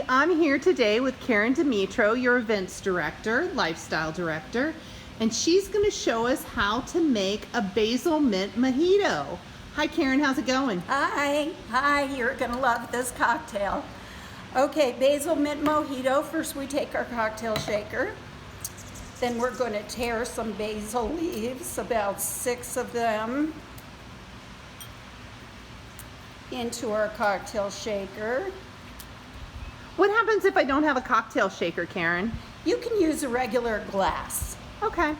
everybody. I'm here today with Karen Dimitro, your events director, lifestyle director, and she's going to show us how to make a basil mint mojito. Hi Karen, how's it going? Hi, you're going to love this cocktail. Okay, basil mint mojito. First we take our cocktail shaker. Then we're going to tear some basil leaves, about 6 of them, into our cocktail shaker. What happens if I don't have a cocktail shaker, Karen? You can use a regular glass. Okay.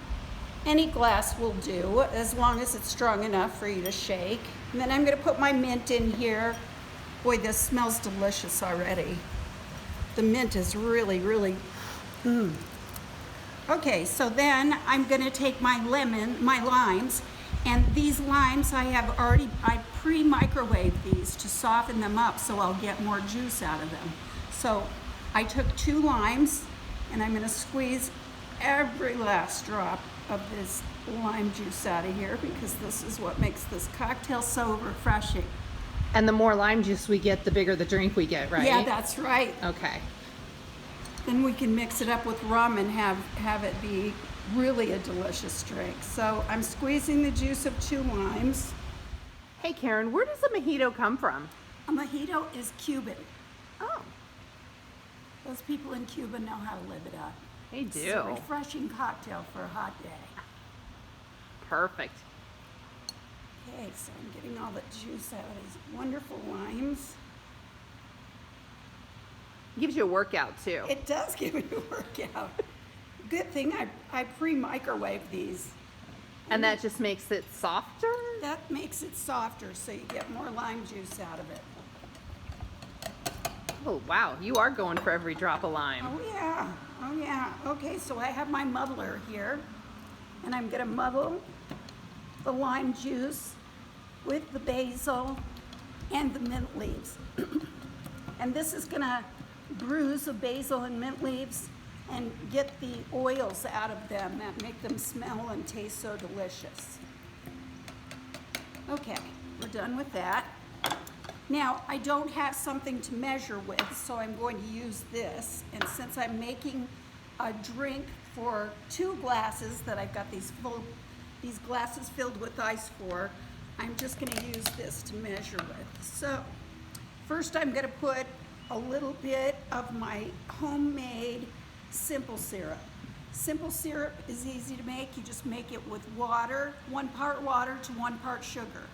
Any glass will do, as long as it's strong enough for you to shake. And then I'm going to put my mint in here. Boy, this smells delicious already. The mint is really. Okay, so then I'm going to take my limes, and these limes I pre-microwaved these to soften them up so I'll get more juice out of them. So I took 2 limes, and I'm going to squeeze every last drop of this lime juice out of here, because this is what makes this cocktail so refreshing. And the more lime juice we get, the bigger the drink we get, right? Yeah, that's right. Okay. Then we can mix it up with rum and have it be really a delicious drink. So I'm squeezing the juice of 2 limes. Hey Karen, where does a mojito come from? A mojito is Cuban. Oh. Those people in Cuba know how to live it up. They do. It's a refreshing cocktail for a hot day. Perfect. Okay, so I'm getting all the juice out of these wonderful limes. Gives you a workout too. It does give me a workout. Good thing I pre-microwave these. And that just makes it softer? That makes it softer, so you get more lime juice out of it. Oh wow, you are going for every drop of lime. Oh yeah. Okay, so I have my muddler here, and I'm gonna muddle the lime juice with the basil and the mint leaves. And this is gonna bruise the basil and mint leaves and get the oils out of them that make them smell and taste so delicious. Okay, we're done with that. Now, I don't have something to measure with, so I'm going to use this. And since I'm making a drink for 2 glasses that I've got these glasses filled with ice for, I'm just going to use this to measure with. So, first I'm going to put a little bit of my homemade simple syrup. Simple syrup is easy to make. You just make it with water, 1 part water to 1 part sugar.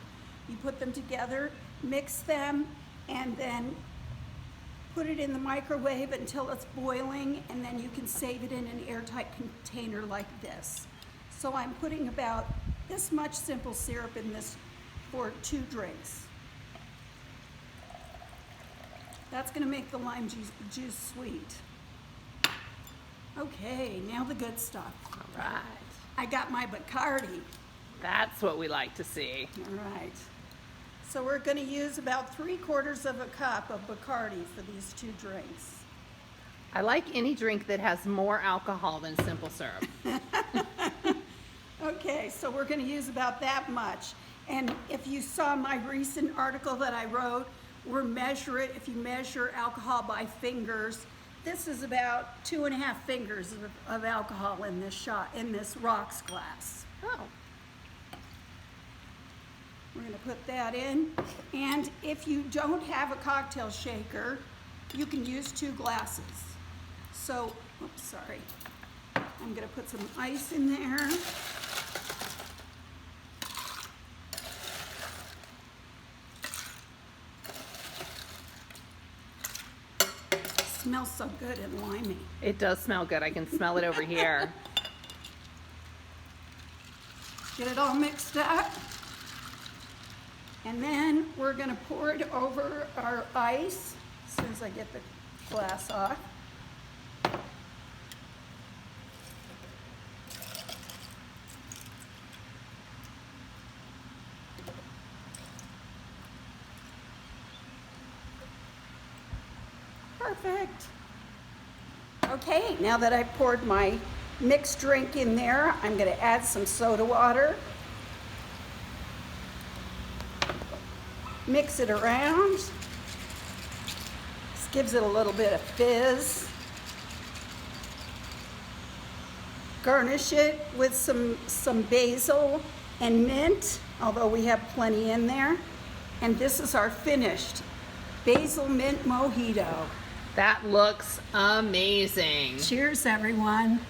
You put them together, mix them, and then put it in the microwave until it's boiling, and then you can save it in an airtight container like this. So I'm putting about this much simple syrup in this for 2 drinks. That's going to make the lime juice sweet. Okay, now the good stuff. All right. I got my Bacardi. That's what we like to see. All right. So we're going to use about 3/4 of a cup of Bacardi for these 2 drinks. I like any drink that has more alcohol than simple syrup. Okay, so we're going to use about that much. And if you saw my recent article that I wrote, if you measure alcohol by fingers, this is about 2.5 fingers of alcohol in this rocks glass. Oh. We're going to put that in. And if you don't have a cocktail shaker, you can use 2 glasses. So, oops, sorry. I'm going to put some ice in there. Smells so good and limey. It does smell good. I can smell it over here. Get it all mixed up. And then we're going to pour it over our ice as soon as I get the glass off. Perfect. Okay, now that I've poured my mixed drink in there, I'm going to add some soda water. Mix it around. Gives it a little bit of fizz. Garnish it with some basil and mint, although we have plenty in there. And this is our finished basil mint mojito. That looks amazing. Cheers, everyone.